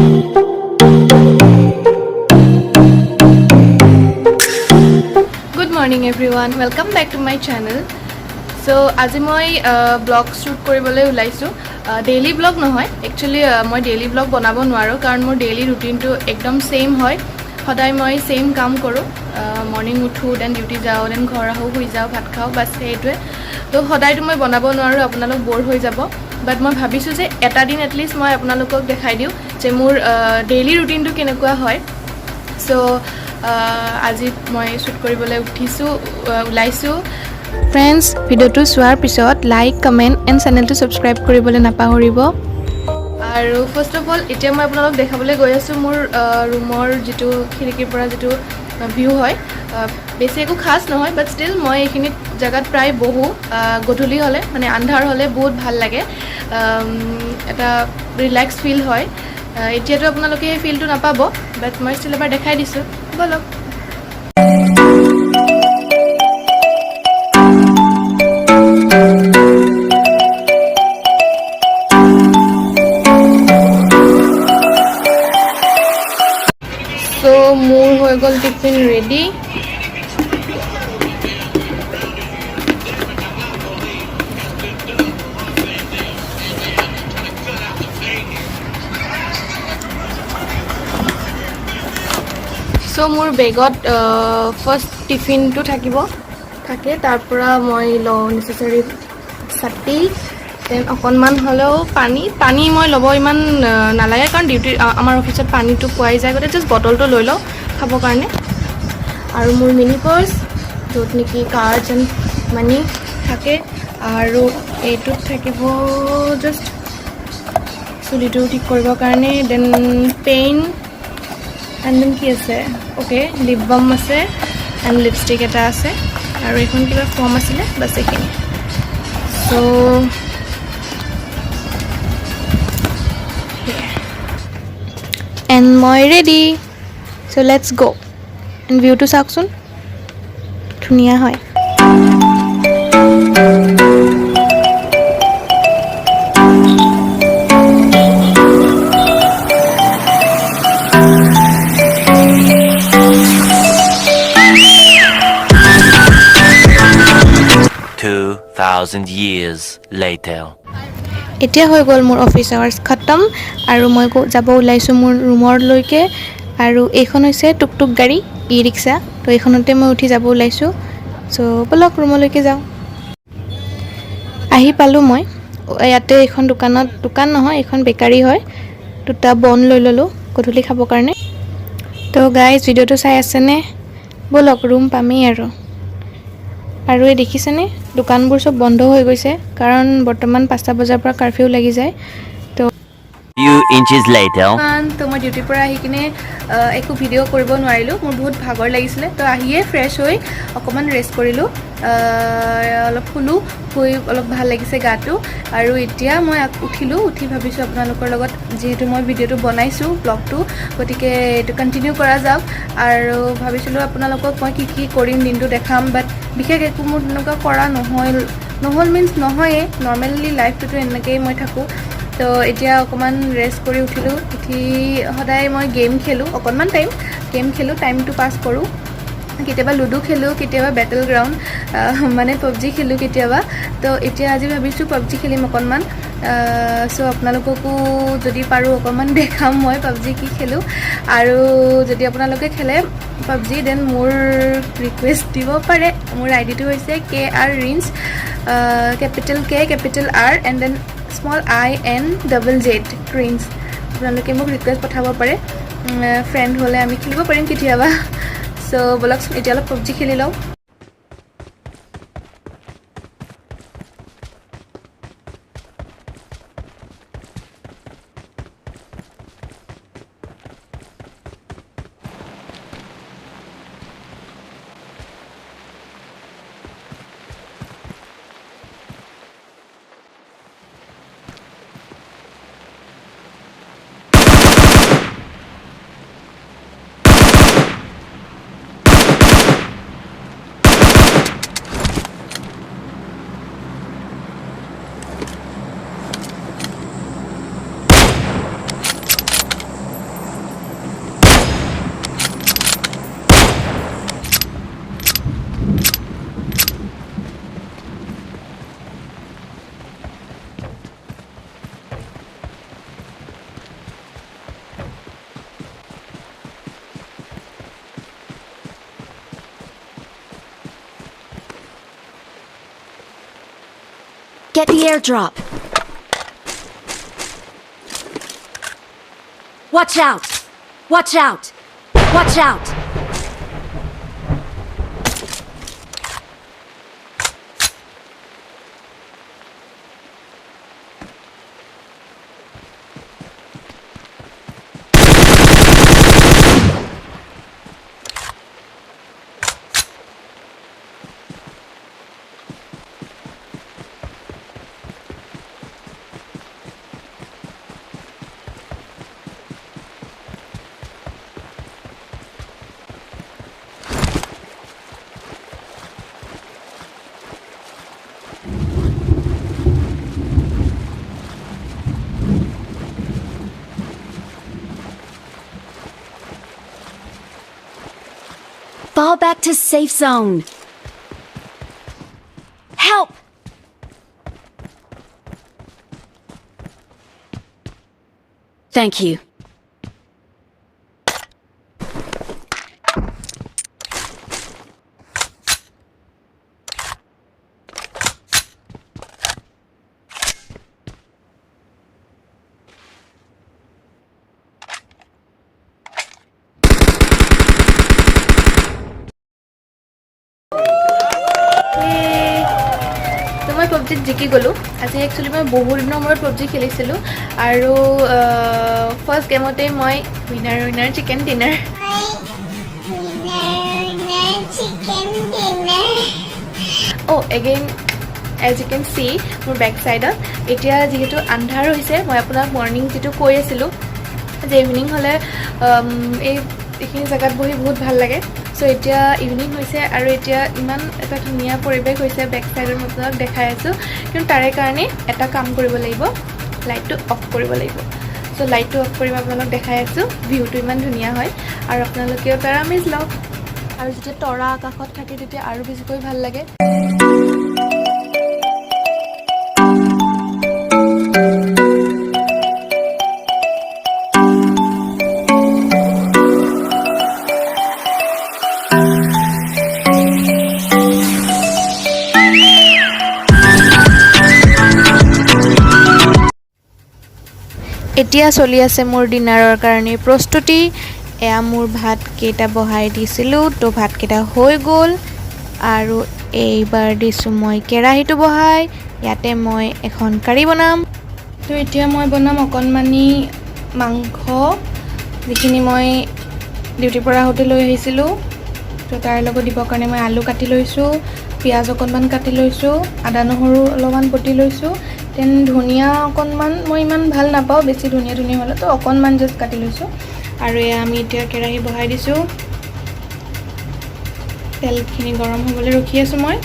Good morning everyone, welcome back to my channel. So আজি মই blog shoot কৰিবলৈ ওলাইছো ডেইলি ব্লগ নহয় একচুয়ালি মই ডেইলি ব্লগ বনাব নোৱাৰো কাৰণ মোৰ ডেইলি ৰুটিনটো একদম সেম হয় সদায় মই সেম কাম কৰো মৰ্নিং উঠো দেন ডিউটি যাও দেন ঘৰ আহো শুই যাও ভাত খাও বাস সেইটোৱে তো সদায়টো মই বনাব নোৱাৰো আপোনালোক বৰ হৈ যাব বাট মই ভাবিছো যে এটা দিন এটলিষ্ট মই আপোনালোকক দেখাই দিও যে মোৰ ডেইলি ৰুটিনটো কেনেকুৱা হয় সো আজি মই শ্বুট কৰিবলৈ উঠিছো ওলাইছো Friends, video to চোৱাৰ পিছত লাইক কমেন্ট এণ্ড চেনেলটো সাবস্ক্ৰাইব কৰিবলৈ নাপাহৰিব আৰু ফাৰ্স্ট অফ অল এতিয়া মই আপোনালোক দেখাবলৈ গৈ আছো মোৰ ৰুমৰ যেটো খিৰিকিৰ পৰা যেটো ভিউ হয় বেছি একো খাস নহয় বাট ষ্টিল মই এইখিনি জায়গাত প্ৰায় বহু গধূলি হলে মানে আন্ধাৰ হলে বহুত ভাল লাগে এটা ৰিলেক্স ফিল হয় এতিয়াটো আপোনালোকে এই ফিলটো নাপাব বাট মই ষ্টিল এবাৰ দেখাই দিছো বলক So more হৈ গল টিফিন ৰেডি So মোৰ বেগত ফাৰ্স্ট টিফিনটো থাকিব থাকে তাৰ পৰা মই ল নেসেসাৰি ছাতি দেন অকনমান হলেও পানী মই লব ইমান নালাগে কাৰণ ডিউটি আমাৰ অফিসত পানীটো পোৱাই যায় গতে জাস্ট বটলটো লৈ লও খাব কাৰণে আৰু মোৰ মিনি পাৰ্স যত নেকি কাৰ্ডছ এণ্ড মানি থাকে আৰু এইটোত থাকিব জাস্ট চুলিটো ঠিক কৰিব কাৰণে দেন পেইন এণ্ড দেন কি আছে ওকে লিপ বাম আছে এণ্ড লিপষ্টিক এটা আছে আৰু এখন কিবা ফৰ্ম আছিলে বাস এইখিনি সো and মই ready so let's go and view to চাওকচোন ধুনিয়া হয় years later এতিয়া হৈ গল মোৰ অফিস আৱাৰ্স খতম আৰু মই যাব ওলাইছো মোৰ ৰুমৰ লৈকে আৰু এইখন হৈছে টুকটুক গাড়ী ই ৰিক্সা তো এইখনতে মই উঠি যাব ওলাইছো সো বলক ৰুমলৈকে যাও আহি পালো মই ইয়াতে এখন দোকান নহয় এখন বেকাৰী হয় দুটা বন লৈ ললো গধূলি খাব কাৰণে তো গাইজ ভিডিওটো চাই আছেনে বলক ৰুম পামেই আৰু এই দেখিছেনে দোকানবোৰ সব বন্ধ হৈ গৈছে কাৰণ বৰ্তমান 5টা বজাৰ পৰা কাৰফিউ লাগি যায় তো few inches later তো মই ডিউটি পৰা আহি কিনে একো ভিডিও কৰিব নোৱাৰিলো মোৰ বহুত ভাগৰ লাগিছিলে তো আহিয়ে ফ্ৰেশ হৈ অকমান ৰেষ্ট কৰিলো অলপ ফুলো হৈ অলপ ভাল লাগিছে গাটো আৰু এতিয়া মই উঠি ভাবিছো আপোনালোকৰ লগত যেহেতু মই ভিডিওটো বনাইছো ব্লগটো গতিকে এটো কন্টিনিউ কৰা যাওক আৰু ভাবিছিলো আপোনালোকক মই কি কৰিম দিনটো দেখাম বাট বিশেষ একো মোৰ তেনেকুৱা কৰা নহল মিন্স নহয়ে নৰ্মেলি লাইফটো এনেকৈ মই থাকো তো এতিয়া অকমান ৰেষ্ট কৰি উঠিলো উঠি সদায় মই গেম খেলো অকনমান গেম খেলো টাইমটো পাস কৰো কেতিয়াবা লুডো খেলো কেতিয়াবা Battleground মানে Pubg খেলো কেতিয়াবা তো এতিয়া আজি ভাবিছো Pubg খেলিম অকনমান সো আপোনালোককো যদি পাৰো অকনমান দেখাম মই Pubg কি খেলো আৰু যদি আপোনালোকে খেলে Pubg দেন মোৰ ৰিকুৱেষ্ট দিব পাৰে মোৰ আইডিটো হৈছে KR-RINS capital K capital R and then small I N double Z RINS আপোনালোকে মোক ৰিকুৱেষ্ট পঠাব পাৰে ফ্ৰেন্ড হলে আমি খেলিব পাৰিম কেতিয়াবা সো বলক এতিয়া অলপ Pubg খেলি লও Get the airdrop. Watch out! Watch out! Watch out! Fall back to safe zone. Help! Thank you. তো মই PUBG জিকি গ'লোঁ আজি একচুৱেলি মই বহুত দিনৰ মূৰত PUBG খেলিছিলোঁ আৰু ফাৰ্ষ্ট গেমতেই মই winner chicken dinner again as you can see more back চাইডত এতিয়া যিহেতু আন্ধাৰ হৈছে মই আপোনাক মৰ্ণিং যিটো কৈ আছিলোঁ যে ইভিনিং হ'লে এইখিনি জেগাত বহি বহুত ভাল লাগে চ' এতিয়া ইভিনিং হৈছে আৰু এতিয়া ইমান এটা ধুনীয়া পৰিৱেশ হৈছে বেক চাইডত মই আপোনাক দেখাই আছোঁ কিন্তু তাৰে কাৰণে এটা কাম কৰিব লাগিব লাইটটো অফ কৰিব লাগিব চ' লাইটটো অফ কৰি মই আপোনালোক দেখাই আছোঁ ভিউটো ইমান ধুনীয়া হয় আৰু আপোনালোকেও তাৰ আমেজ লওক আৰু যেতিয়া তৰা আকাশত থাকে তেতিয়া আৰু বেছিকৈ ভাল লাগে এতিয়া চলি আছে মোৰ ডিনাৰৰ কাৰণে প্ৰস্তুতি এয়া মোৰ ভাতকেইটা বহাই দিছিলোঁ তো ভাতকেইটা হৈ গ'ল আৰু এইবাৰ দিছোঁ মই কেৰাহীটো বহাই ইয়াতে মই এখন কাৰী বনাম তো এতিয়া মই বনাম অকণমানি মাংস যিখিনি মই ডিউটিৰ পৰা আহোঁতে লৈ আহিছিলোঁ তো তাৰ লগত দিবৰ কাৰণে মই আলু কাটি লৈছোঁ পিঁয়াজ অকণমান কাটি লৈছোঁ আদা নহৰু অলপমান বটি লৈছোঁ দেন ধনিয়া অকণমান মই ইমান ভাল নাপাওঁ বেছি ধনিয়া হ'লে তো অকণমান জাষ্ট কাটি লৈছোঁ আৰু এয়া আমি এতিয়া কেৰাহী বহাই দিছোঁ তেলখিনি গৰম হ'বলৈ ৰখি আছোঁ মই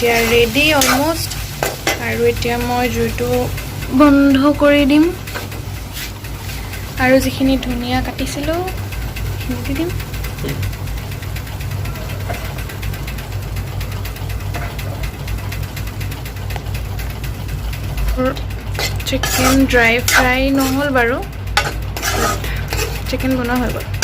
এতিয়া ৰেডি অলমোষ্ট আৰু এতিয়া মই জুইটো বন্ধ কৰি দিম আৰু যিখিনি ধনিয়া কাটিছিলোঁ সেইখিনি দি দিম চিকেন ড্ৰাই ফ্ৰাই নহ'ল বাৰু চিকেন বনোৱা হৈ গ'ল